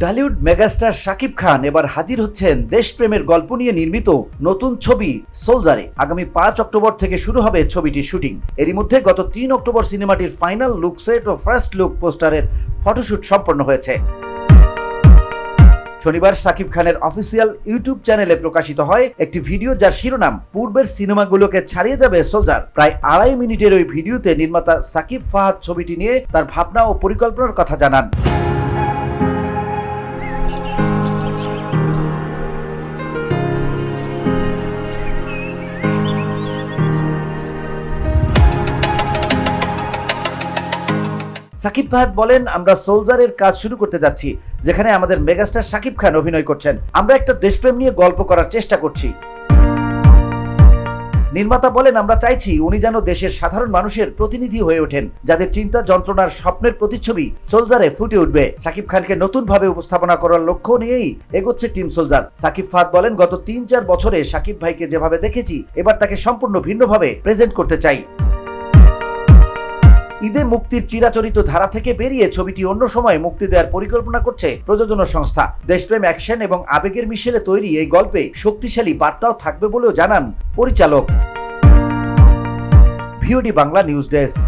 Dhallywood megastar Shakib Khan এবার হাজির হচ্ছেন দেশপ্রেমের গল্প নিয়ে নির্মিত নতুন ছবি সোলজারে। আগামী 5 অক্টোবর থেকে শুরু হবে ছবিটির শুটিং। এরই মধ্যে গত 3 অক্টোবর সিনেমাটির ফাইনাল লুক সেট ও ফার্স্ট লুক পোস্টারের ফটোশুট সম্পন্ন হয়েছে। শনিবার শাকিব খানের অফিসিয়াল ইউটিউব চ্যানেলে প্রকাশিত হয় একটি ভিডিও, যার শিরোনাম পূর্বের সিনেমাগুলোকে ছাড়িয়ে যাবে সোলজার। প্রায় 2.5 মিনিটের ওই ভিডিওতে নির্মাতা সাকিব ফাহাদ ছবিটি নিয়ে তার ভাবনা ও পরিকল্পনার কথা জানান। সাকিব ফাহাদ বলেন, আমরা সোলজারের কাজ শুরু করতে যাচ্ছি, যেখানে আমাদের মেগাস্টার শাকিব খান অভিনয় করছেন। আমরা একটা দেশপ্রেম নিয়ে গল্প করার চেষ্টা করছি। নির্মাতা বলেন, আমরা চাইছি উনি যেন দেশের সাধারণ মানুষের প্রতিনিধি হয়ে ওঠেন, যাদের চিন্তা, যন্ত্রণার, স্বপ্নের প্রতিচ্ছবি সোলজারে ফুটে উঠবে। শাকিব খানকে নতুন ভাবে উপস্থাপনা করার লক্ষ্য নিয়েই এগোচ্ছে টিম সোলজার। সাকিব ফাহাদ বলেন, গত 3-4 বছরে শাকিব ভাইকে যেভাবে দেখেছি, এবার তাকে সম্পূর্ণ ভিন্নভাবে প্রেজেন্ট করতে চাই। ঈদে মুক্তির চিরাচরিত ধারা থেকে বেরিয়ে ছবিটি অন্য সময় মুক্তি দেওয়ার পরিকল্পনা করছে প্রযোজনা সংস্থা। দেশপ্রেম, অ্যাকশন এবং আবেগের মিশেলে তৈরি এই গল্পে শক্তিশালী বার্তাও থাকবে বলেও জানান পরিচালক। VOD Bangla news desk.